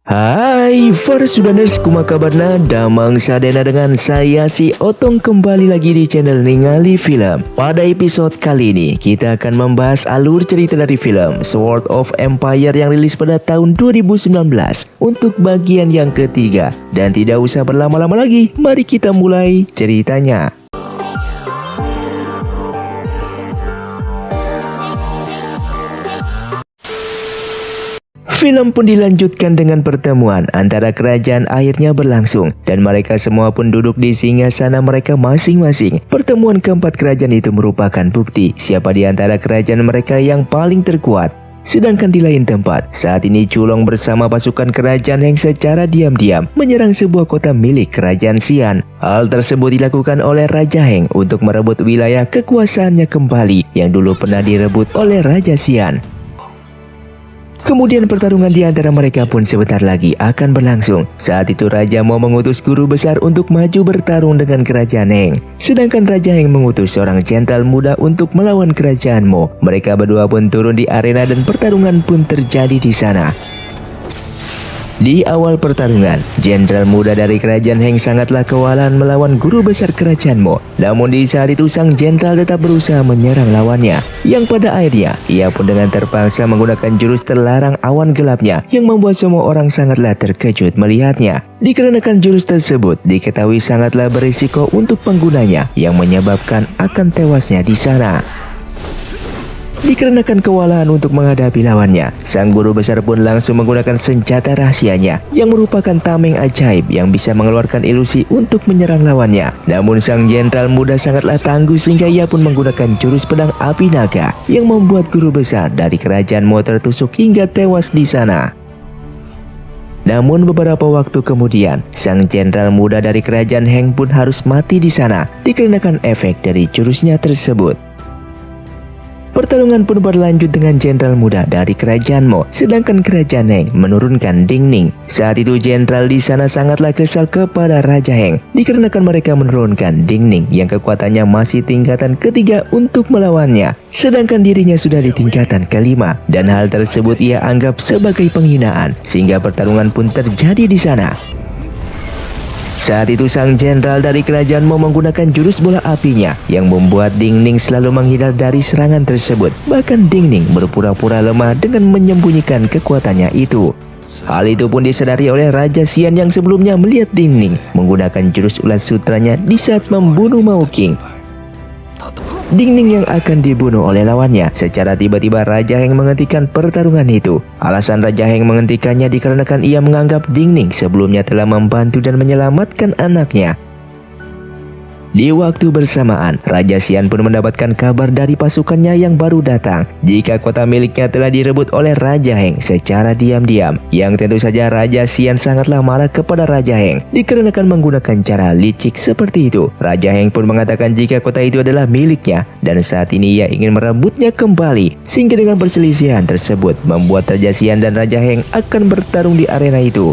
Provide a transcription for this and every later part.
Hai para Sudaners, kumaha kabarna? Damang sadena dengan saya si Otong kembali lagi di channel Ningali Film. Pada episode kali ini kita akan membahas alur cerita dari film Sword of Empire yang rilis pada tahun 2019 untuk bagian yang ketiga. Dan tidak usah berlama-lama lagi, mari kita mulai ceritanya. Film pun dilanjutkan dengan pertemuan antara kerajaan akhirnya berlangsung dan mereka semua pun duduk di singgasana mereka masing-masing. Pertemuan keempat kerajaan itu merupakan bukti siapa di antara kerajaan mereka yang paling terkuat. Sedangkan di lain tempat, saat ini Culong bersama pasukan kerajaan Heng secara diam-diam menyerang sebuah kota milik kerajaan Xian. Hal tersebut dilakukan oleh Raja Heng untuk merebut wilayah kekuasaannya kembali yang dulu pernah direbut oleh Raja Xian. Kemudian pertarungan di antara mereka pun sebentar lagi akan berlangsung. Saat itu Raja Mo mengutus guru besar untuk maju bertarung dengan kerajaan Heng. Sedangkan Raja Heng mengutus seorang jenderal muda untuk melawan kerajaan Mo. Mereka berdua pun turun di arena dan pertarungan pun terjadi di sana. Di awal pertarungan, jenderal muda dari kerajaan Heng sangatlah kewalahan melawan guru besar kerajaan Mo. Namun di saat itu sang jenderal tetap berusaha menyerang lawannya, yang pada akhirnya ia pun dengan terpaksa menggunakan jurus terlarang awan gelapnya, yang membuat semua orang sangatlah terkejut melihatnya. Dikarenakan jurus tersebut diketahui sangatlah berisiko untuk penggunanya, yang menyebabkan akan tewasnya di sana. Dikarenakan kewalahan untuk menghadapi lawannya, sang guru besar pun langsung menggunakan senjata rahasianya yang merupakan tameng ajaib yang bisa mengeluarkan ilusi untuk menyerang lawannya. Namun sang jenderal muda sangatlah tangguh sehingga ia pun menggunakan jurus pedang api naga yang membuat guru besar dari kerajaan Mo tertusuk hingga tewas di sana. Namun beberapa waktu kemudian, sang jenderal muda dari kerajaan Heng pun harus mati di sana dikarenakan efek dari jurusnya tersebut. Pertarungan pun berlanjut dengan jenderal muda dari kerajaan Mo, sedangkan kerajaan Heng menurunkan Ding Ning. Saat itu jenderal di sana sangatlah kesal kepada Raja Heng dikarenakan mereka menurunkan Ding Ning yang kekuatannya masih tingkatan ketiga untuk melawannya, sedangkan dirinya sudah di tingkatan kelima, dan hal tersebut ia anggap sebagai penghinaan sehingga pertarungan pun terjadi di sana. Saat itu sang jenderal dari kerajaan Mo menggunakan jurus bola apinya yang membuat Ding Ning selalu menghindar dari serangan tersebut. Bahkan Ding Ning berpura-pura lemah dengan menyembunyikan kekuatannya itu. Hal itu pun disadari oleh Raja Xian yang sebelumnya melihat Ding Ning menggunakan jurus ulat sutranya di saat membunuh Mao King. Ding Ning yang akan dibunuh oleh lawannya. Secara tiba-tiba Raja Heng menghentikan pertarungan itu. Alasan Raja Heng menghentikannya dikarenakan ia menganggap Ding Ning sebelumnya telah membantu dan menyelamatkan anaknya. Di waktu bersamaan, Raja Xian pun mendapatkan kabar dari pasukannya yang baru datang jika kota miliknya telah direbut oleh Raja Heng secara diam-diam. Yang tentu saja Raja Xian sangatlah marah kepada Raja Heng dikarenakan menggunakan cara licik seperti itu. Raja Heng pun mengatakan jika kota itu adalah miliknya dan saat ini ia ingin merebutnya kembali, sehingga dengan perselisihan tersebut membuat Raja Xian dan Raja Heng akan bertarung di arena itu.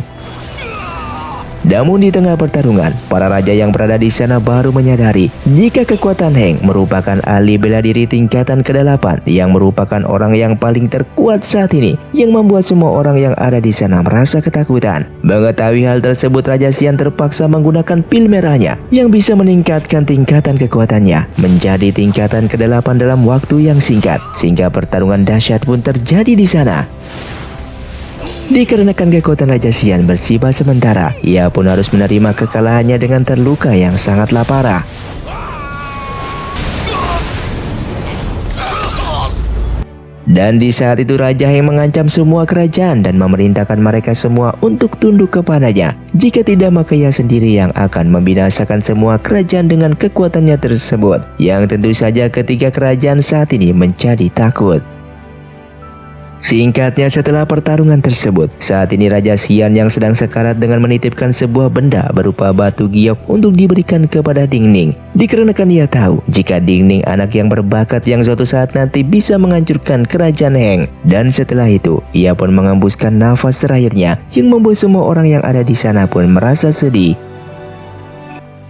Namun di tengah pertarungan, para raja yang berada di sana baru menyadari jika kekuatan Heng merupakan ahli bela diri tingkatan ke-8 yang merupakan orang yang paling terkuat saat ini, yang membuat semua orang yang ada di sana merasa ketakutan. Mengetahui hal tersebut, Raja Xian terpaksa menggunakan pil merahnya yang bisa meningkatkan tingkatan kekuatannya menjadi tingkatan ke-8 dalam waktu yang singkat, sehingga pertarungan dahsyat pun terjadi di sana. Dikarenakan kekuatan Raja Xian bersifat sementara, ia pun harus menerima kekalahannya dengan terluka yang sangatlah parah. Dan di saat itu Raja Heng mengancam semua kerajaan dan memerintahkan mereka semua untuk tunduk kepadanya. Jika tidak, maka ia sendiri yang akan membinasakan semua kerajaan dengan kekuatannya tersebut, yang tentu saja ketiga kerajaan saat ini menjadi takut. Singkatnya, setelah pertarungan tersebut, saat ini Raja Xian yang sedang sekarat dengan menitipkan sebuah benda berupa batu giok untuk diberikan kepada Dingning. Dikarenakan ia tahu jika Dingning anak yang berbakat yang suatu saat nanti bisa menghancurkan kerajaan Heng. Dan setelah itu, ia pun mengembuskan nafas terakhirnya yang membuat semua orang yang ada di sana pun merasa sedih.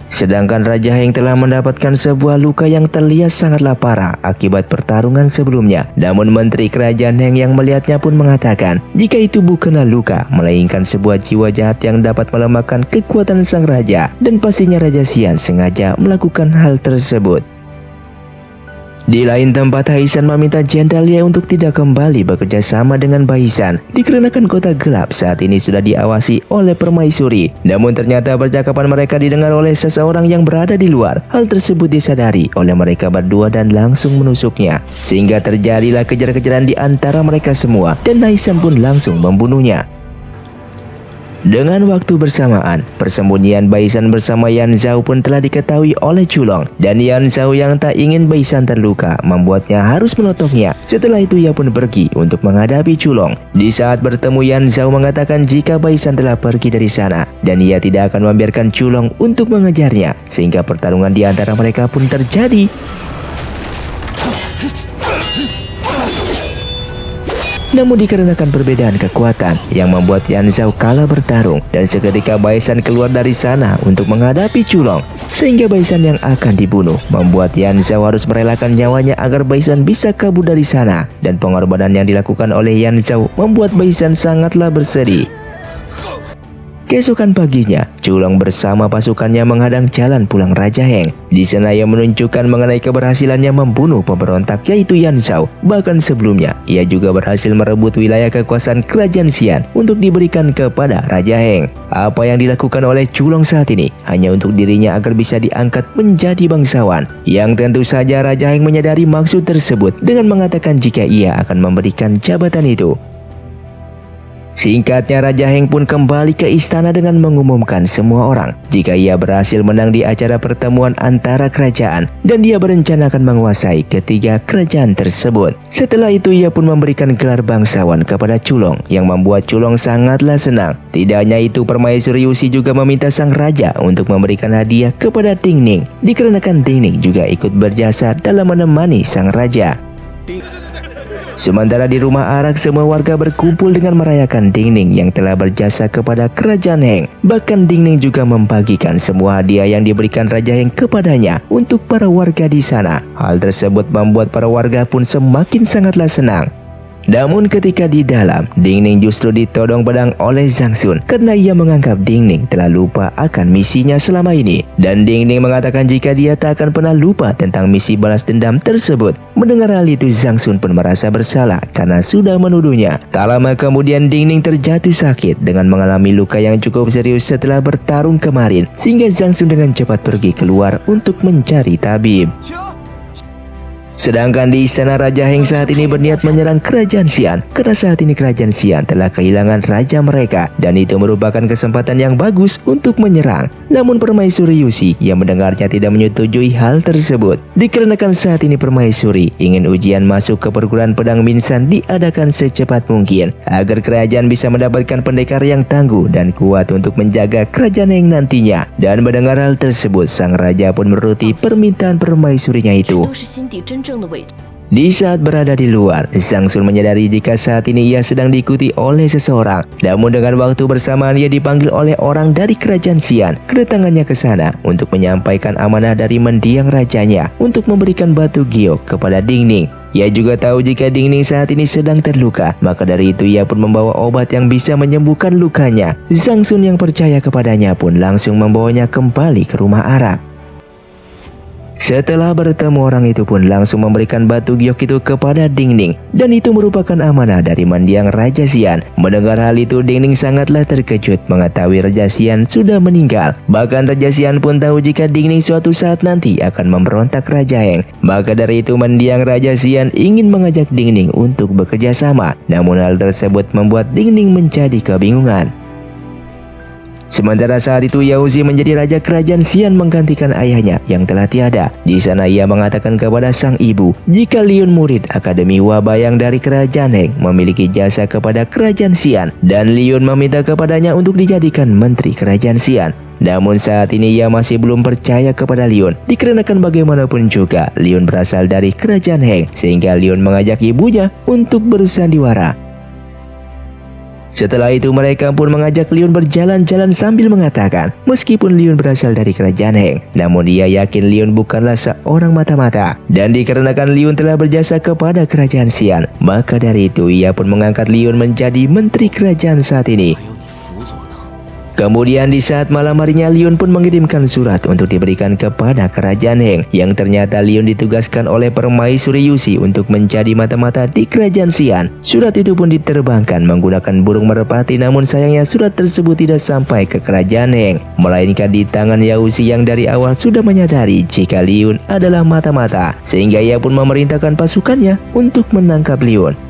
Sedangkan Raja Heng telah mendapatkan sebuah luka yang terlihat sangatlah parah akibat pertarungan sebelumnya. Namun Menteri Kerajaan Heng yang melihatnya pun mengatakan jika itu bukanlah luka, melainkan sebuah jiwa jahat yang dapat melemahkan kekuatan sang raja. Dan pastinya Raja Xian sengaja melakukan hal tersebut. Di lain tempat, Haisan meminta Jenderal Ye untuk tidak kembali bekerja sama dengan Baisan dikarenakan kota gelap saat ini sudah diawasi oleh permaisuri. Namun ternyata percakapan mereka didengar oleh seseorang yang berada di luar. Hal tersebut disadari oleh mereka berdua dan langsung menusuknya, sehingga terjadilah kejar-kejaran di antara mereka semua dan Haisan pun langsung membunuhnya. Dengan waktu bersamaan, persembunyian Baisan bersama Yan Zhao pun telah diketahui oleh Culong. Dan Yan Zhao yang tak ingin Baisan terluka membuatnya harus menotongnya. Setelah itu ia pun pergi untuk menghadapi Culong. Di saat bertemu, Yan Zhao mengatakan jika Baisan telah pergi dari sana dan ia tidak akan membiarkan Culong untuk mengejarnya, sehingga pertarungan di antara mereka pun terjadi. Namun dikarenakan perbedaan kekuatan yang membuat Yan Zhao kalah bertarung, dan seketika Baisan keluar dari sana untuk menghadapi Culong, sehingga Baisan yang akan dibunuh membuat Yan Zhao harus merelakan nyawanya agar Baisan bisa kabur dari sana. Dan pengorbanan yang dilakukan oleh Yan Zhao membuat Baisan sangatlah bersedih. Keesokan paginya, Culong bersama pasukannya menghadang jalan pulang Raja Heng. Di sana ia menunjukkan mengenai keberhasilannya membunuh pemberontak yaitu Yan Zhao. Bahkan sebelumnya, ia juga berhasil merebut wilayah kekuasaan Kerajaan Xian untuk diberikan kepada Raja Heng. Apa yang dilakukan oleh Culong saat ini hanya untuk dirinya agar bisa diangkat menjadi bangsawan. Yang tentu saja Raja Heng menyadari maksud tersebut dengan mengatakan jika ia akan memberikan jabatan itu. Singkatnya, Raja Heng pun kembali ke istana dengan mengumumkan semua orang jika ia berhasil menang di acara pertemuan antara kerajaan dan dia berencana akan menguasai ketiga kerajaan tersebut. Setelah itu ia pun memberikan gelar bangsawan kepada Culong yang membuat Culong sangatlah senang. Tidak hanya itu, Permaisuri Yusi juga meminta sang raja untuk memberikan hadiah kepada Dingning dikarenakan Dingning juga ikut berjasa dalam menemani sang raja. Sementara di rumah Arak, semua warga berkumpul dengan merayakan Dingning yang telah berjasa kepada Kerajaan Heng. Bahkan Dingning juga membagikan semua hadiah yang diberikan Raja Heng kepadanya untuk para warga di sana. Hal tersebut membuat para warga pun semakin sangatlah senang. Namun ketika di dalam, Dingning justru ditodong pedang oleh Zhang Xun karena ia menganggap Dingning telah lupa akan misinya selama ini. Dan Dingning mengatakan jika dia tak akan pernah lupa tentang misi balas dendam tersebut. Mendengar hal itu, Zhang Xun pun merasa bersalah karena sudah menuduhnya. Tak lama kemudian Dingning terjatuh sakit dengan mengalami luka yang cukup serius setelah bertarung kemarin, sehingga Zhang Xun dengan cepat pergi keluar untuk mencari tabib. Sedangkan di istana, Raja Heng saat ini berniat menyerang Kerajaan Xian karena saat ini Kerajaan Xian telah kehilangan raja mereka dan itu merupakan kesempatan yang bagus untuk menyerang. Namun Permaisuri Yusi yang mendengarnya tidak menyetujui hal tersebut dikarenakan saat ini Permaisuri ingin ujian masuk ke perguruan pedang Minsan diadakan secepat mungkin agar kerajaan bisa mendapatkan pendekar yang tangguh dan kuat untuk menjaga Kerajaan Heng nantinya. Dan mendengar hal tersebut, sang raja pun menuruti permintaan permaisurinya itu. Di saat berada di luar, Zhang Xun menyadari jika saat ini ia sedang diikuti oleh seseorang. Namun dengan waktu bersamaan ia dipanggil oleh orang dari Kerajaan Xian. Kedatangannya ke sana untuk menyampaikan amanah dari mendiang rajanya untuk memberikan batu giok kepada Dingning. Ia juga tahu jika Dingning saat ini sedang terluka, maka dari itu ia pun membawa obat yang bisa menyembuhkan lukanya. Zhang Xun yang percaya kepadanya pun langsung membawanya kembali ke rumah Arak. Setelah bertemu, orang itu pun langsung memberikan batu giok itu kepada Dingning dan itu merupakan amanah dari mendiang Raja Xian. Mendengar hal itu, Dingning sangatlah terkejut mengetahui Raja Xian sudah meninggal. Bahkan Raja Xian pun tahu jika Dingning suatu saat nanti akan memberontak Raja Heng. Maka dari itu mendiang Raja Xian ingin mengajak Dingning untuk bekerja sama. Namun hal tersebut membuat Dingning menjadi kebingungan. Sementara saat itu Yaozi menjadi raja kerajaan Xian menggantikan ayahnya yang telah tiada. Di sana ia mengatakan kepada sang ibu jika Liun murid Akademi Wabayang dari kerajaan Heng memiliki jasa kepada kerajaan Xian, dan Liun meminta kepadanya untuk dijadikan menteri kerajaan Xian. Namun saat ini ia masih belum percaya kepada Liun, dikarenakan bagaimanapun juga Liun berasal dari kerajaan Heng, sehingga Liun mengajak ibunya untuk bersandiwara. Setelah itu mereka pun mengajak Liun berjalan-jalan sambil mengatakan meskipun Liun berasal dari kerajaan Heng, namun ia yakin Liun bukanlah seorang mata-mata, dan dikarenakan Liun telah berjasa kepada kerajaan Xian, maka dari itu ia pun mengangkat Liun menjadi menteri kerajaan saat ini. Kemudian di saat malam harinya Liun pun mengirimkan surat untuk diberikan kepada kerajaan Heng, yang ternyata Liun ditugaskan oleh permaisuri Yusi untuk menjadi mata-mata di kerajaan Xian. Surat itu pun diterbangkan menggunakan burung merpati, namun sayangnya surat tersebut tidak sampai ke kerajaan Heng, melainkan di tangan Yaozi yang dari awal sudah menyadari jika Liun adalah mata-mata, sehingga ia pun memerintahkan pasukannya untuk menangkap Liun.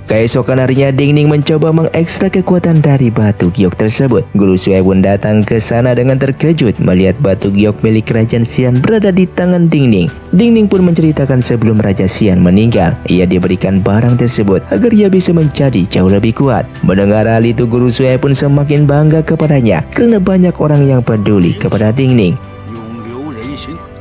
Keesokan harinya Dingning mencoba mengekstrak kekuatan dari batu giok tersebut. Guru Sue pun datang ke sana dengan terkejut melihat batu giok milik kerajaan Xian berada di tangan Dingning. Dingning pun menceritakan sebelum Raja Xian meninggal, ia diberikan barang tersebut agar ia bisa menjadi jauh lebih kuat. Mendengar hal itu Guru Sue pun semakin bangga kepadanya karena banyak orang yang peduli kepada Dingning.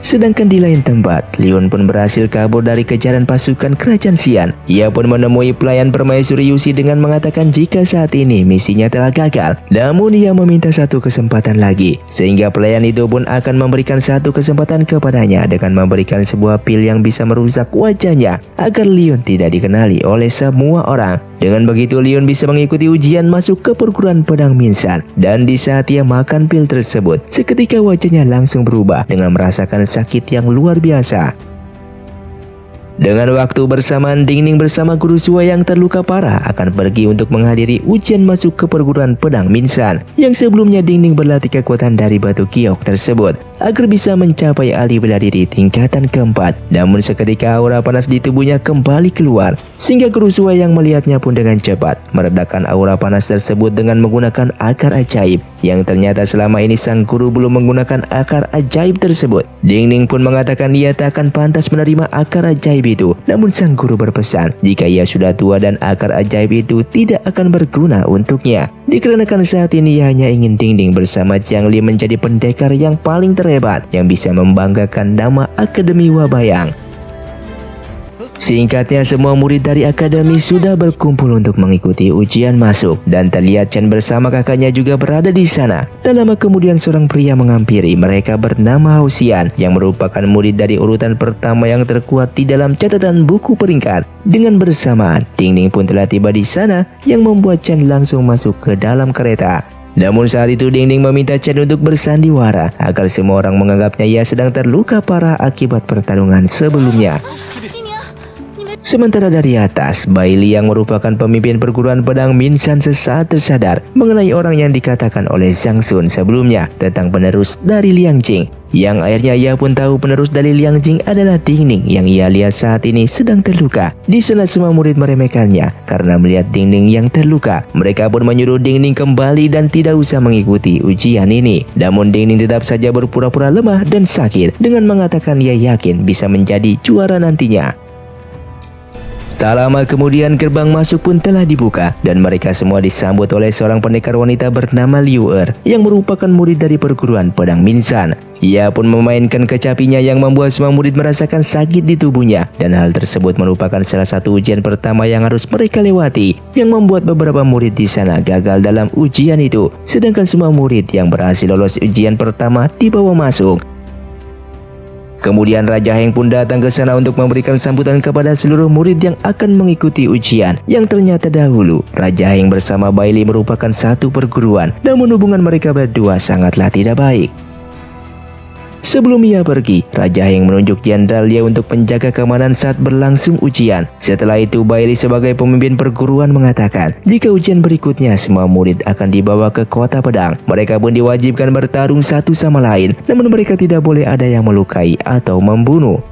Sedangkan di lain tempat, Liun pun berhasil kabur dari kejaran pasukan kerajaan Xian. Ia pun menemui pelayan permaisuri Yusi dengan mengatakan jika saat ini misinya telah gagal. Namun ia meminta satu kesempatan lagi, sehingga pelayan itu pun akan memberikan satu kesempatan kepadanya dengan memberikan sebuah pil yang bisa merusak wajahnya agar Liun tidak dikenali oleh semua orang. Dengan begitu Liun bisa mengikuti ujian masuk ke perguruan pedang Minsan, dan di saat ia makan pil tersebut, seketika wajahnya langsung berubah dengan merasakan sakit yang luar biasa. Dengan waktu bersamaan, Dingning bersama Guru Sue yang terluka parah akan pergi untuk menghadiri ujian masuk ke perguruan pedang Minsan, yang sebelumnya Dingning berlatih kekuatan dari batu giok tersebut agar bisa mencapai ahli bela diri tingkatan keempat. Namun seketika aura panas di tubuhnya kembali keluar, sehingga Guru Sue yang melihatnya pun dengan cepat meredakan aura panas tersebut dengan menggunakan akar ajaib, yang ternyata selama ini sang guru belum menggunakan akar ajaib tersebut. Dingning pun mengatakan ia tak akan pantas menerima akar ajaib itu, namun sang guru berpesan jika ia sudah tua dan akar ajaib itu tidak akan berguna untuknya, dikarenakan saat ini ia hanya ingin Dingning bersama Jiang Li menjadi pendekar yang paling terhebat yang bisa membanggakan nama Akademi Wabayang. Singkatnya, semua murid dari akademi sudah berkumpul untuk mengikuti ujian masuk, dan terlihat Chen bersama kakaknya juga berada di sana. Tak lama kemudian seorang pria menghampiri mereka bernama Hao Xian, yang merupakan murid dari urutan pertama yang terkuat di dalam catatan buku peringkat. Dengan bersamaan, Dingning pun telah tiba di sana, yang membuat Chen langsung masuk ke dalam kereta. Namun saat itu Dingning meminta Chen untuk bersandiwara agar semua orang menganggapnya ia sedang terluka parah akibat pertarungan sebelumnya. Sementara dari atas, Bai Li yang merupakan pemimpin perguruan pedang Minsan sesaat tersadar mengenai orang yang dikatakan oleh Zhang Sun sebelumnya tentang penerus dari Liang Jing. Yang akhirnya ia pun tahu penerus dari Liang Jing adalah Dingning yang ia lihat saat ini sedang terluka. Di sana semua murid meremehkannya karena melihat Dingning yang terluka. Mereka pun menyuruh Dingning kembali dan tidak usah mengikuti ujian ini. Namun Dingning tetap saja berpura-pura lemah dan sakit dengan mengatakan ia yakin bisa menjadi juara nantinya. Tak lama kemudian gerbang masuk pun telah dibuka, dan mereka semua disambut oleh seorang pendekar wanita bernama Liu Er yang merupakan murid dari perguruan pedang Minsan. Ia pun memainkan kecapinya yang membuat semua murid merasakan sakit di tubuhnya, dan hal tersebut merupakan salah satu ujian pertama yang harus mereka lewati, yang membuat beberapa murid di sana gagal dalam ujian itu, sedangkan semua murid yang berhasil lolos ujian pertama dibawa masuk. Kemudian Raja Heng pun datang ke sana untuk memberikan sambutan kepada seluruh murid yang akan mengikuti ujian, yang ternyata dahulu Raja Heng bersama Bai Li merupakan satu perguruan, namun hubungan mereka berdua sangatlah tidak baik. Sebelum ia pergi, Raja Heng menunjuk Jenderal Liao untuk menjaga keamanan saat berlangsung ujian. Setelah itu, Bai Li sebagai pemimpin perguruan mengatakan jika ujian berikutnya semua murid akan dibawa ke kota pedang. Mereka pun diwajibkan bertarung satu sama lain, namun mereka tidak boleh ada yang melukai atau membunuh.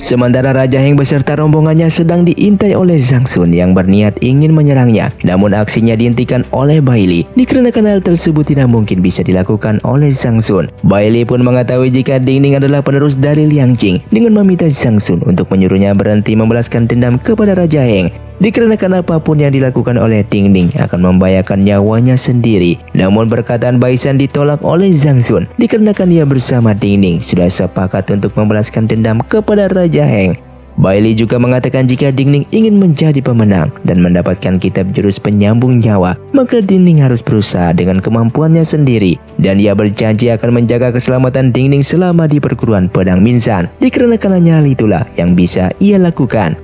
Sementara Raja Heng beserta rombongannya sedang diintai oleh Zhang Sun yang berniat ingin menyerangnya. Namun aksinya dihentikan oleh Bai Li dikarenakan hal tersebut tidak mungkin bisa dilakukan oleh Zhang Sun. Bai Li pun mengetahui jika Ding Ning adalah penerus dari Liang Jing dengan meminta Zhang Sun untuk menyuruhnya berhenti membalaskan dendam kepada Raja Heng. Dikarenakan apapun yang dilakukan oleh Ding Ning akan membahayakan nyawanya sendiri. Namun perkataan Bai Shan ditolak oleh Zhang Sun dikarenakan ia bersama Ding Ning sudah sepakat untuk membalaskan dendam kepada Raja Heng. Bai Li juga mengatakan jika Ding Ning ingin menjadi pemenang dan mendapatkan kitab jurus penyambung nyawa, maka Ding Ning harus berusaha dengan kemampuannya sendiri. Dan ia berjanji akan menjaga keselamatan Ding Ning selama di perguruan pedang Minsan, dikarenakan hanya hal itulah yang bisa ia lakukan.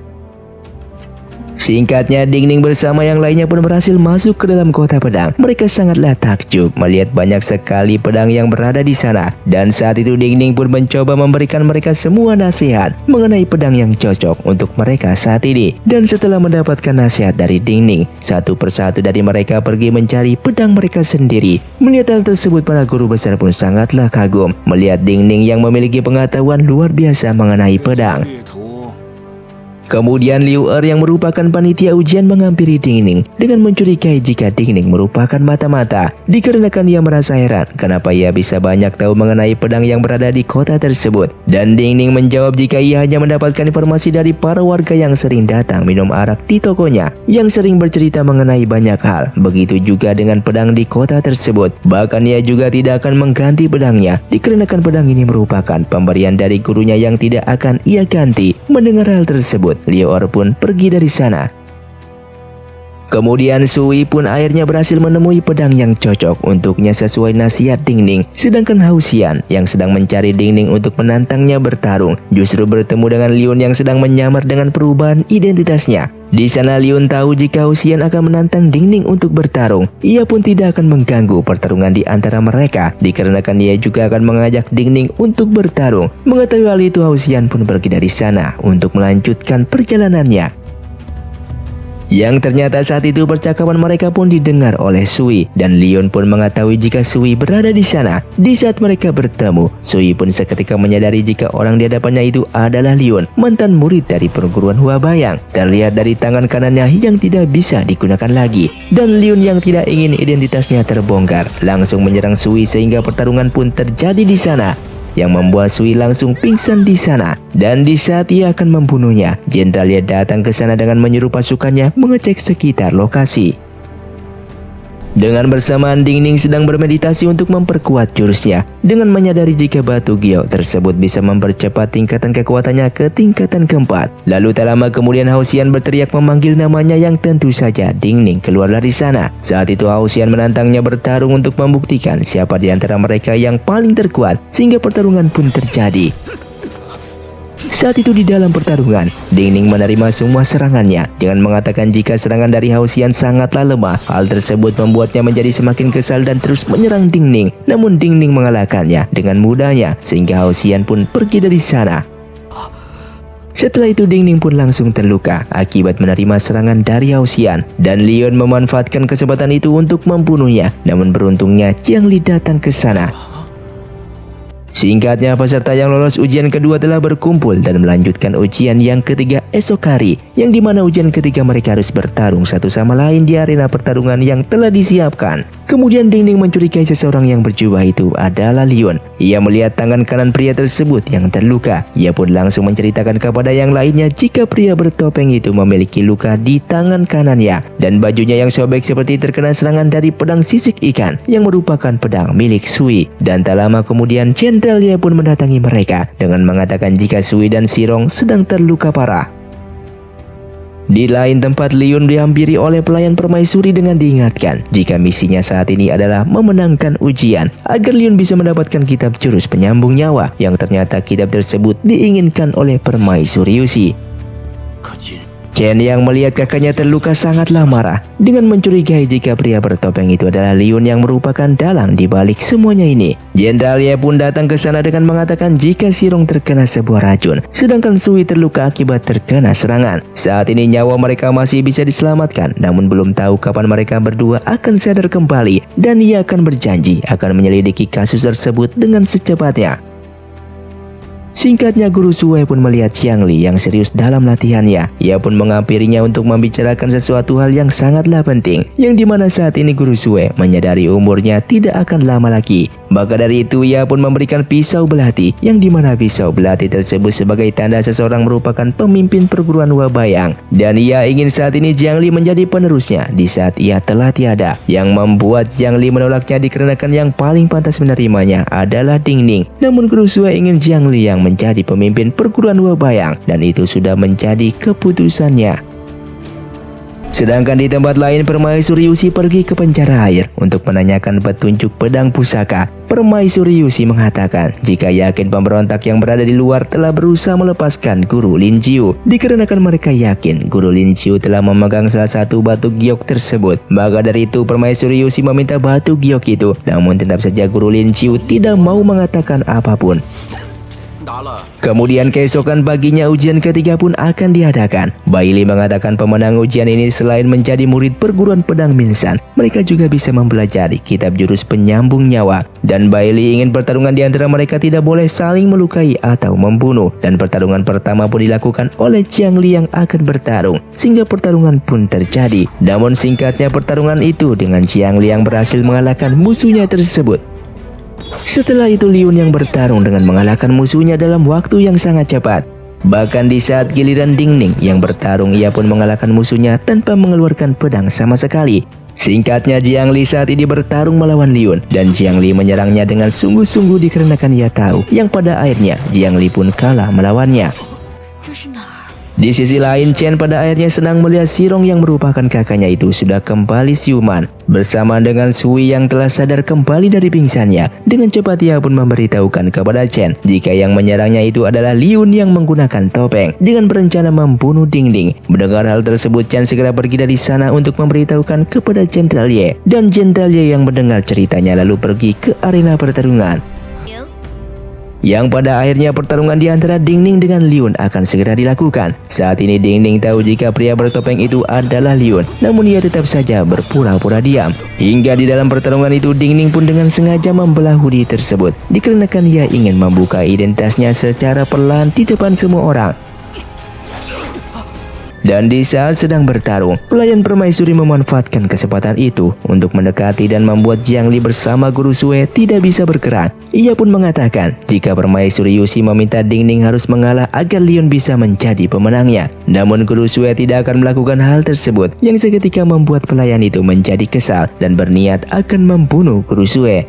Singkatnya, Ding Ning bersama yang lainnya pun berhasil masuk ke dalam kota pedang. Mereka sangatlah takjub melihat banyak sekali pedang yang berada di sana. Dan saat itu Ding Ning pun mencoba memberikan mereka semua nasihat mengenai pedang yang cocok untuk mereka saat ini. Dan setelah mendapatkan nasihat dari Ding Ning, satu persatu dari mereka pergi mencari pedang mereka sendiri. Melihat hal tersebut, para guru besar pun sangatlah kagum melihat Ding Ning yang memiliki pengetahuan luar biasa mengenai pedang. Kemudian Liu Er yang merupakan panitia ujian menghampiri Ding Ning dengan mencurigai jika Ding Ning merupakan mata-mata. Dikarenakan ia merasa heran kenapa ia bisa banyak tahu mengenai pedang yang berada di kota tersebut. Dan Ding Ning menjawab jika ia hanya mendapatkan informasi dari para warga yang sering datang minum arak di tokonya, yang sering bercerita mengenai banyak hal. Begitu juga dengan pedang di kota tersebut. Bahkan ia juga tidak akan mengganti pedangnya dikarenakan pedang ini merupakan pemberian dari gurunya yang tidak akan ia ganti. Mendengar hal tersebut, Liu Er pun pergi dari sana. Kemudian Sui pun akhirnya berhasil menemui pedang yang cocok untuknya sesuai nasihat Ding Ning. Sedangkan Hao Xian yang sedang mencari Ding Ning untuk menantangnya bertarung justru bertemu dengan Liun yang sedang menyamar dengan perubahan identitasnya. Di sana Liun tahu jika Hao Xian akan menantang Ding Ning untuk bertarung. Ia pun tidak akan mengganggu pertarungan di antara mereka dikarenakan ia juga akan mengajak Ding Ning untuk bertarung. Mengetahui hal itu, Hao Xian pun pergi dari sana untuk melanjutkan perjalanannya. Yang ternyata saat itu percakapan mereka pun didengar oleh Sui dan Liun pun mengetahui jika Sui berada di sana. Di saat mereka bertemu, Sui pun seketika menyadari jika orang di hadapannya itu adalah Liun, mantan murid dari perguruan Hua Bayang. Terlihat dari tangan kanannya yang tidak bisa digunakan lagi. Dan Liun yang tidak ingin identitasnya terbongkar langsung menyerang Sui sehingga pertarungan pun terjadi di sana, yang membuat Sui langsung pingsan di sana. Dan di saat ia akan membunuhnya, Jenderal Ye datang ke sana dengan menyuruh pasukannya mengecek sekitar lokasi. Dengan bersamaan Ding Ning sedang bermeditasi untuk memperkuat jurusnya dengan menyadari jika batu giok tersebut bisa mempercepat tingkatan kekuatannya ke tingkatan keempat. Lalu tak lama kemudian Hao Xian berteriak memanggil namanya yang tentu saja Ding Ning keluarlah di sana. Saat itu Hao Xian menantangnya bertarung untuk membuktikan siapa di antara mereka yang paling terkuat sehingga pertarungan pun terjadi. Saat itu di dalam pertarungan, Ding Ning menerima semua serangannya dengan mengatakan jika serangan dari Hao Xian sangatlah lemah. Hal tersebut membuatnya menjadi semakin kesal dan terus menyerang Ding Ning. Namun Ding Ning mengalahkannya dengan mudahnya sehingga Hao Xian pun pergi dari sana. Setelah itu Ding Ning pun langsung terluka akibat menerima serangan dari Hao Xian dan Liun memanfaatkan kesempatan itu untuk membunuhnya. Namun beruntungnya Jiang Li datang ke sana. Singkatnya, peserta yang lolos ujian kedua telah berkumpul dan melanjutkan ujian yang ketiga esok hari, yang dimana ujian ketiga mereka harus bertarung satu sama lain di arena pertarungan yang telah disiapkan. Kemudian Ding Ning mencurigai seseorang yang berjubah itu adalah Liun. Ia melihat tangan kanan pria tersebut yang terluka. Ia pun langsung menceritakan kepada yang lainnya jika pria bertopeng itu memiliki luka di tangan kanannya dan bajunya yang sobek seperti terkena serangan dari pedang sisik ikan yang merupakan pedang milik Sui. Dan tak lama kemudian Jenderal Ye pun mendatangi mereka dengan mengatakan jika Sui dan Sirong sedang terluka parah. Di lain tempat, Liun dihampiri oleh pelayan permaisuri dengan diingatkan jika misinya saat ini adalah memenangkan ujian agar Liun bisa mendapatkan kitab jurus penyambung nyawa yang ternyata kitab tersebut diinginkan oleh permaisuri Yusi. Chen yang melihat kakaknya terluka sangatlah marah dengan mencurigai jika pria bertopeng itu adalah Liun yang merupakan dalang di balik semuanya ini. Jenderal Ye pun datang ke sana dengan mengatakan jika Sirong terkena sebuah racun, sedangkan Sui terluka akibat terkena serangan. Saat ini nyawa mereka masih bisa diselamatkan, namun belum tahu kapan mereka berdua akan sadar kembali dan ia akan berjanji akan menyelidiki kasus tersebut dengan secepatnya. Singkatnya, Guru Sue pun melihat Qiang Li yang serius dalam latihannya. Ia pun menghampirinya untuk membicarakan sesuatu hal yang sangatlah penting, yang dimana saat ini Guru Sue menyadari umurnya tidak akan lama lagi. Maka dari itu ia pun memberikan pisau belati, yang dimana pisau belati tersebut sebagai tanda seseorang merupakan pemimpin perguruan Wabayang. Dan ia ingin saat ini Qiang Li menjadi penerusnya di saat ia telah tiada. Yang membuat Qiang Li menolaknya dikarenakan yang paling pantas menerimanya adalah Ding Ning. Namun Guru Sue ingin Qiang Li yang menjadi pemimpin perguruan Wabayang, dan itu sudah menjadi keputusannya. Sedangkan di tempat lain, Permaisuri Yusi pergi ke penjara air untuk menanyakan petunjuk pedang pusaka. Permaisuri Yusi mengatakan jika yakin pemberontak yang berada di luar telah berusaha melepaskan Guru Lin Jiu, dikarenakan mereka yakin Guru Lin Jiu telah memegang salah satu batu giok tersebut. Maka dari itu Permaisuri Yusi meminta batu giok itu, namun tetap saja Guru Lin Jiu tidak mau mengatakan apapun. Kemudian keesokan paginya ujian ketiga pun akan diadakan. Bailey mengatakan pemenang ujian ini selain menjadi murid perguruan pedang Minsan, mereka juga bisa mempelajari kitab jurus penyambung nyawa. Dan Bailey ingin pertarungan di antara mereka tidak boleh saling melukai atau membunuh. Dan pertarungan pertama pun dilakukan oleh Qiang Li yang akan bertarung, sehingga pertarungan pun terjadi. Namun singkatnya pertarungan itu dengan Qiang Li yang berhasil mengalahkan musuhnya tersebut. Setelah itu Liun yang bertarung dengan mengalahkan musuhnya dalam waktu yang sangat cepat. Bahkan di saat giliran Ding Ning yang bertarung, ia pun mengalahkan musuhnya tanpa mengeluarkan pedang sama sekali. Singkatnya, Qiang Li saat ini bertarung melawan Liun, dan Qiang Li menyerangnya dengan sungguh-sungguh dikarenakan ia tahu yang pada akhirnya Qiang Li pun kalah melawannya. Di sisi lain, Chen pada akhirnya senang melihat Xirong yang merupakan kakaknya itu sudah kembali siuman. Bersama dengan Sui yang telah sadar kembali dari pingsannya, dengan cepat ia pun memberitahukan kepada Chen jika yang menyerangnya itu adalah Liun yang menggunakan topeng dengan berencana membunuh Ding Ning. Mendengar hal tersebut, Chen segera pergi dari sana untuk memberitahukan kepada Jenderal Ye. Dan Jenderal Ye yang mendengar ceritanya lalu pergi ke arena pertarungan. Yang pada akhirnya pertarungan di antara Ding Ning dengan Liun akan segera dilakukan. Saat ini Ding Ning tahu jika pria bertopeng itu adalah Liun, namun ia tetap saja berpura-pura diam. Hingga di dalam pertarungan itu Ding Ning pun dengan sengaja membelah hoodie tersebut, dikarenakan ia ingin membuka identitasnya secara perlahan di depan semua orang. Dan di saat sedang bertarung, pelayan permaisuri memanfaatkan kesempatan itu untuk mendekati dan membuat Qiang Li bersama Guru Sue tidak bisa bergerak. Ia pun mengatakan jika permaisuri Yusi meminta Ding Ning harus mengalah agar Liun bisa menjadi pemenangnya. Namun Guru Sue tidak akan melakukan hal tersebut, yang seketika membuat pelayan itu menjadi kesal dan berniat akan membunuh Guru Sue.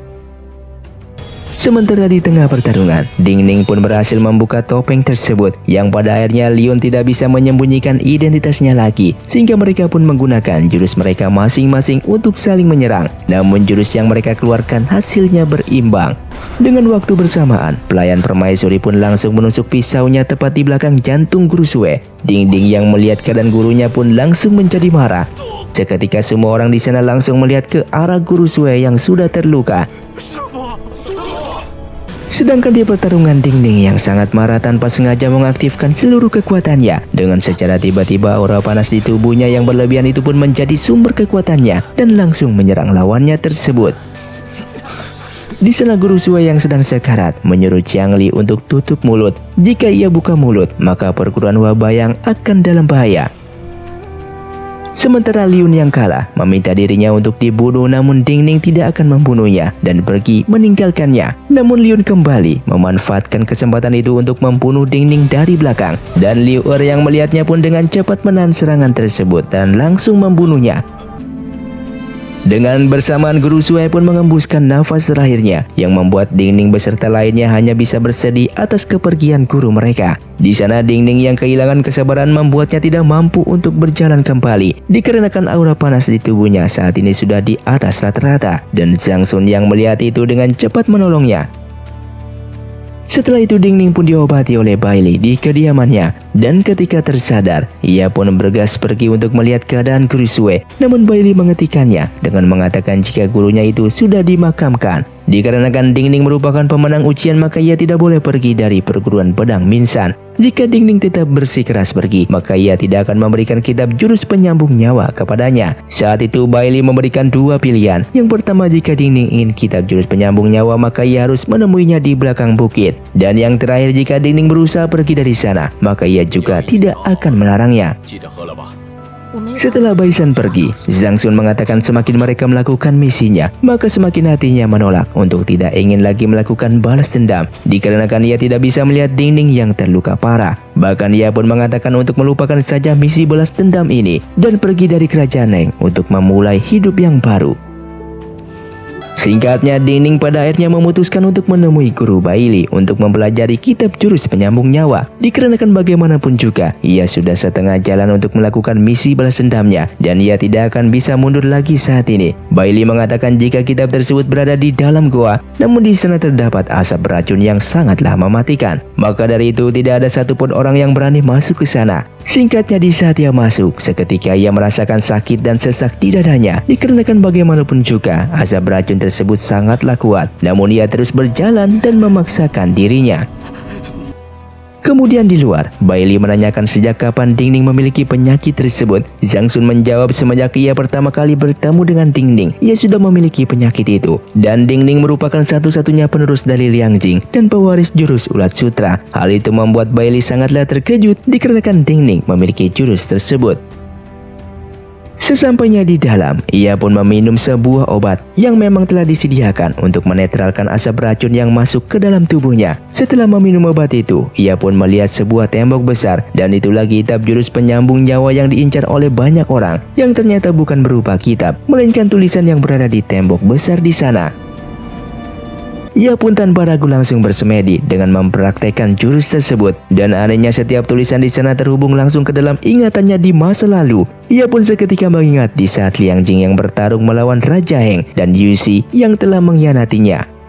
Sementara di tengah pertarungan, Ding Ning pun berhasil membuka topeng tersebut, yang pada akhirnya Liun tidak bisa menyembunyikan identitasnya lagi, sehingga mereka pun menggunakan jurus mereka masing-masing untuk saling menyerang. Namun jurus yang mereka keluarkan hasilnya berimbang. Dengan waktu bersamaan, pelayan permaisuri pun langsung menusuk pisaunya tepat di belakang jantung Guru Sue. Ding Ning yang melihat keadaan gurunya pun langsung menjadi marah. Seketika semua orang di sana langsung melihat ke arah Guru Sue yang sudah terluka. Sedangkan di pertarungan, Ding Ning yang sangat marah tanpa sengaja mengaktifkan seluruh kekuatannya. Dengan secara tiba-tiba aura panas di tubuhnya yang berlebihan itu pun menjadi sumber kekuatannya dan langsung menyerang lawannya tersebut. Di sana Guru Sue yang sedang sekarat menyuruh Qiang Li untuk tutup mulut. Jika ia buka mulut, maka perguruan Wabayang akan dalam bahaya. Sementara Liun yang kalah meminta dirinya untuk dibunuh, namun Ding Ning tidak akan membunuhnya dan pergi meninggalkannya. Namun Liun kembali memanfaatkan kesempatan itu untuk membunuh Ding Ning dari belakang. Dan Liu Er yang melihatnya pun dengan cepat menahan serangan tersebut dan langsung membunuhnya. Dengan bersamaan Guru Sue pun mengembuskan nafas terakhirnya, yang membuat Ding Ning beserta lainnya hanya bisa bersedih atas kepergian guru mereka. Di sana Ding Ning yang kehilangan kesabaran membuatnya tidak mampu untuk berjalan kembali, dikarenakan aura panas di tubuhnya saat ini sudah di atas rata-rata. Dan Zhang Sun yang melihat itu dengan cepat menolongnya. Setelah itu Ding Ning pun diobati oleh Bailey di kediamannya. Dan ketika tersadar, ia pun bergegas pergi untuk melihat keadaan guru Sue. Namun Bailey menghentikannya dengan mengatakan jika gurunya itu sudah dimakamkan. Dikarenakan Dingning merupakan pemenang ujian, maka ia tidak boleh pergi dari perguruan pedang Minsan. Jika Dingning tetap bersikeras pergi, maka ia tidak akan memberikan kitab jurus penyambung nyawa kepadanya. Saat itu Bailey memberikan dua pilihan. Yang pertama, jika Dingning ingin kitab jurus penyambung nyawa, maka ia harus menemuinya di belakang bukit. Dan yang terakhir, jika Dingning berusaha pergi dari sana, maka ia juga tidak akan melarangnya. Setelah Baisan pergi, Zhang Sun mengatakan semakin mereka melakukan misinya, maka semakin hatinya menolak untuk tidak ingin lagi melakukan balas dendam. Dikarenakan ia tidak bisa melihat Dingning yang terluka parah. Bahkan ia pun mengatakan untuk melupakan saja misi balas dendam ini dan pergi dari kerajaan Neng untuk memulai hidup yang baru. Singkatnya, Dingning pada akhirnya memutuskan untuk menemui guru Bailey untuk mempelajari kitab jurus penyambung nyawa. Dikarenakan bagaimanapun juga, ia sudah setengah jalan untuk melakukan misi balas dendamnya dan ia tidak akan bisa mundur lagi saat ini. Bailey mengatakan jika kitab tersebut berada di dalam goa, namun di sana terdapat asap beracun yang sangatlah mematikan. Maka dari itu tidak ada satupun orang yang berani masuk ke sana. Singkatnya, di saat ia masuk, seketika ia merasakan sakit dan sesak di dadanya. Dikarenakan bagaimanapun juga, asap beracun tersebut sangatlah kuat. Namun ia terus berjalan dan memaksakan dirinya. Kemudian di luar, Bailey menanyakan sejak kapan Dingning memiliki penyakit tersebut. Zhang Sun menjawab semenjak ia pertama kali bertemu dengan Dingning, ia sudah memiliki penyakit itu. Dan Dingning merupakan satu-satunya penerus dari Liang Jing dan pewaris jurus ulat sutra. Hal itu membuat Bailey sangatlah terkejut dikarenakan Dingning memiliki jurus tersebut. Sesampainya di dalam, ia pun meminum sebuah obat yang memang telah disediakan untuk menetralkan asap racun yang masuk ke dalam tubuhnya. Setelah meminum obat itu, ia pun melihat sebuah tembok besar dan itulah kitab jurus penyambung nyawa yang diincar oleh banyak orang, yang ternyata bukan berupa kitab, melainkan tulisan yang berada di tembok besar di sana. Ia pun tanpa ragu langsung bersemedi dengan mempraktekkan jurus tersebut. Dan anehnya setiap tulisan di sana terhubung langsung ke dalam ingatannya di masa lalu. Ia pun seketika mengingat di saat Liang Jing yang bertarung melawan Raja Heng dan Yusi yang telah mengkhianatinya.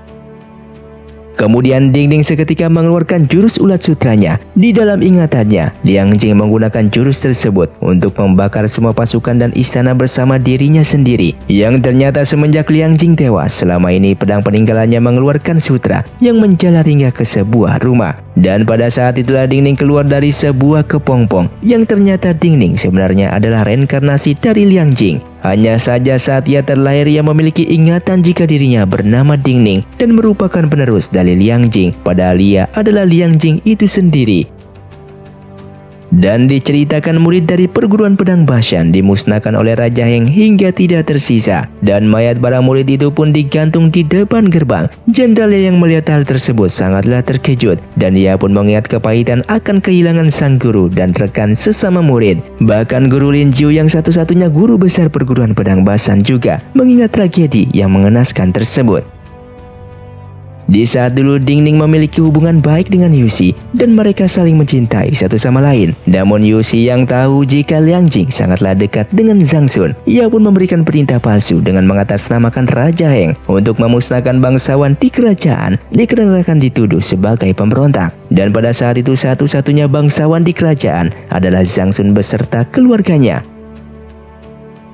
Kemudian Dingning seketika mengeluarkan jurus ulat sutranya. Di dalam ingatannya, Liang Jing menggunakan jurus tersebut untuk membakar semua pasukan dan istana bersama dirinya sendiri. Yang ternyata semenjak Liang Jing tewas, selama ini pedang peninggalannya mengeluarkan sutra yang menjalar hingga ke sebuah rumah. Dan pada saat itulah Dingning keluar dari sebuah kepompong, yang ternyata Dingning sebenarnya adalah reinkarnasi dari Liang Jing. Hanya saja saat ia terlahir, ia memiliki ingatan jika dirinya bernama Dingning dan merupakan penerus dari Liang Jing, padahal ia adalah Liang Jing itu sendiri. Dan diceritakan murid dari perguruan pedang Bashan dimusnahkan oleh Raja Heng hingga tidak tersisa. Dan mayat para murid itu pun digantung di depan gerbang. Jenderal yang melihat hal tersebut sangatlah terkejut. Dan ia pun mengingat kepahitan akan kehilangan sang guru dan rekan sesama murid. Bahkan guru Lin Jiu yang satu-satunya guru besar perguruan pedang Bashan juga mengingat tragedi yang mengenaskan tersebut. Di saat dulu Dingning memiliki hubungan baik dengan Yusi dan mereka saling mencintai satu sama lain. Namun Yusi yang tahu jika Liang Jing sangatlah dekat dengan Zhang Sun, ia pun memberikan perintah palsu dengan mengatasnamakan Raja Heng untuk memusnahkan bangsawan di kerajaan dikarenakan dituduh sebagai pemberontak. Dan pada saat itu satu-satunya bangsawan di kerajaan adalah Zhang Sun beserta keluarganya.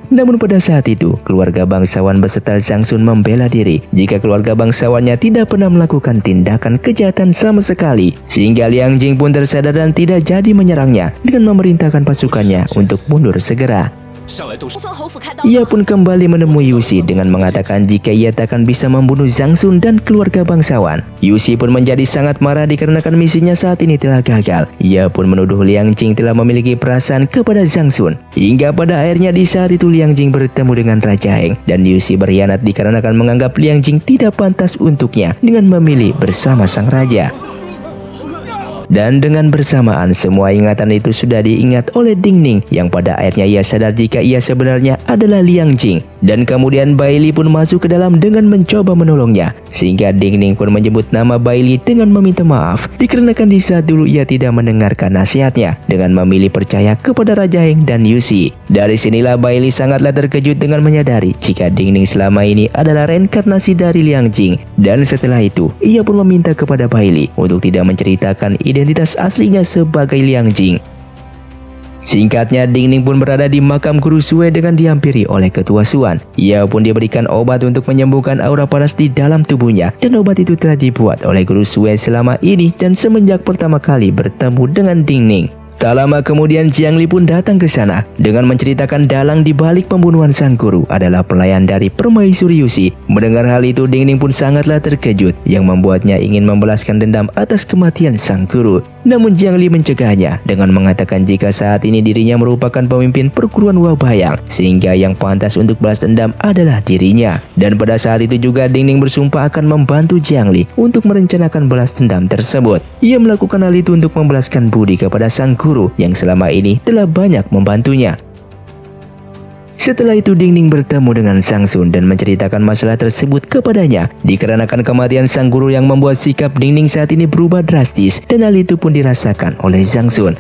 Namun pada saat itu, keluarga bangsawan beserta Zhang Sun membela diri jika keluarga bangsawannya tidak pernah melakukan tindakan kejahatan sama sekali. Sehingga Liang Jing pun tersadar dan tidak jadi menyerangnya dengan memerintahkan pasukannya untuk mundur segera. Ia pun kembali menemui Yusi dengan mengatakan jika ia takkan bisa membunuh Zhang Sun dan keluarga bangsawan. Yusi pun menjadi sangat marah dikarenakan misinya saat ini telah gagal. Ia pun menuduh Liang Jing telah memiliki perasaan kepada Zhang Sun. Hingga pada akhirnya di saat itu Liang Jing bertemu dengan Raja Heng dan Yusi berkhianat dikarenakan menganggap Liang Jing tidak pantas untuknya dengan memilih bersama sang raja. Dan dengan bersamaan semua ingatan itu sudah diingat oleh Dingning yang pada akhirnya ia sadar jika ia sebenarnya adalah Liang Jing. Dan kemudian Bailey pun masuk ke dalam dengan mencoba menolongnya. Sehingga Dingning pun menyebut nama Bailey dengan meminta maaf dikarenakan di saat dulu ia tidak mendengarkan nasihatnya dengan memilih percaya kepada Raja Heng dan Yusi. Dari sinilah Bailey sangatlah terkejut dengan menyadari jika Dingning selama ini adalah reinkarnasi dari Liang Jing. Dan setelah itu ia pun meminta kepada Bailey untuk tidak menceritakan identitas aslinya sebagai Liang Jing. Singkatnya, Ding Ning pun berada di makam guru Sue dengan dihampiri oleh ketua Suan. Ia pun diberikan obat untuk menyembuhkan aura panas di dalam tubuhnya, dan obat itu telah dibuat oleh guru Sue selama ini dan semenjak pertama kali bertemu dengan Ding Ning. Tak lama kemudian Jiang Li pun datang ke sana dengan menceritakan dalang di balik pembunuhan sang guru adalah pelayan dari Permaisuri Yusi. Mendengar hal itu, Ding Ning pun sangatlah terkejut yang membuatnya ingin membalaskan dendam atas kematian sang guru. Namun Jiang Li mencegahnya dengan mengatakan jika saat ini dirinya merupakan pemimpin perguruan Wabayang, sehingga yang pantas untuk balas dendam adalah dirinya. Dan pada saat itu juga Ding Ning bersumpah akan membantu Jiang Li untuk merencanakan balas dendam tersebut. Ia melakukan hal itu untuk membalaskan budi kepada sang guru yang selama ini telah banyak membantunya. Setelah itu Ding Ning bertemu dengan Sang Sun dan menceritakan masalah tersebut kepadanya. Dikarenakan kematian sang guru yang membuat sikap Ding Ning saat ini berubah drastis, dan hal itu pun dirasakan oleh Sang Sun.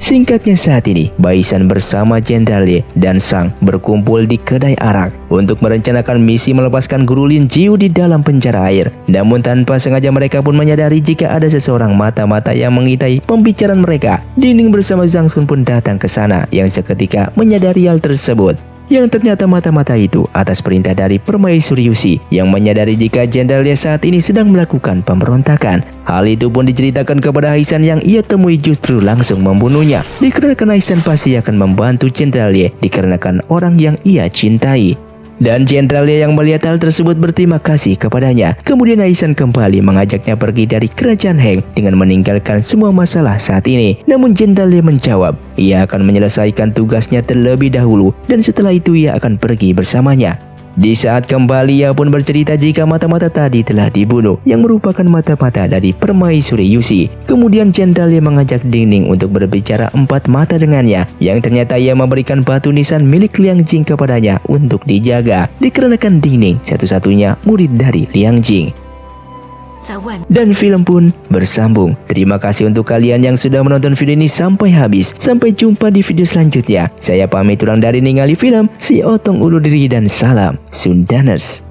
Singkatnya, saat ini Baisan bersama Jenderal Ye dan Sang berkumpul di kedai arak untuk merencanakan misi melepaskan guru Lin Jiu di dalam penjara air. Namun tanpa sengaja mereka pun menyadari jika ada seseorang mata-mata yang mengintai pembicaraan mereka. Ding Ning bersama Sang Sun pun datang ke sana yang seketika menyadari hal tersebut. Yang ternyata mata-mata itu atas perintah dari Permaisuri Yusi yang menyadari jika Jenderal Ye saat ini sedang melakukan pemberontakan. Hal itu pun diceritakan kepada Haisan yang ia temui justru langsung membunuhnya. Dikarenakan Haisan pasti akan membantu Jenderal Ye dikarenakan orang yang ia cintai. Dan Jenderal Ye yang melihat hal tersebut berterima kasih kepadanya. Kemudian Haisan kembali mengajaknya pergi dari kerajaan Heng dengan meninggalkan semua masalah saat ini. Namun Jenderal Ye menjawab, ia akan menyelesaikan tugasnya terlebih dahulu dan setelah itu ia akan pergi bersamanya. Di saat kembali, ia pun bercerita jika mata-mata tadi telah dibunuh, yang merupakan mata-mata dari Permaisuri Yusi. Kemudian Jenderal Ye mengajak Ding Ning untuk berbicara empat mata dengannya, yang ternyata ia memberikan batu nisan milik Liang Jing kepadanya untuk dijaga, dikarenakan Ding Ning satu-satunya murid dari Liang Jing. Dan film pun bersambung. Terima kasih untuk kalian yang sudah menonton video ini sampai habis. Sampai jumpa di video selanjutnya. Saya pamit ulang dari Ningali Film, si Otong undur diri dan salam Sundaners.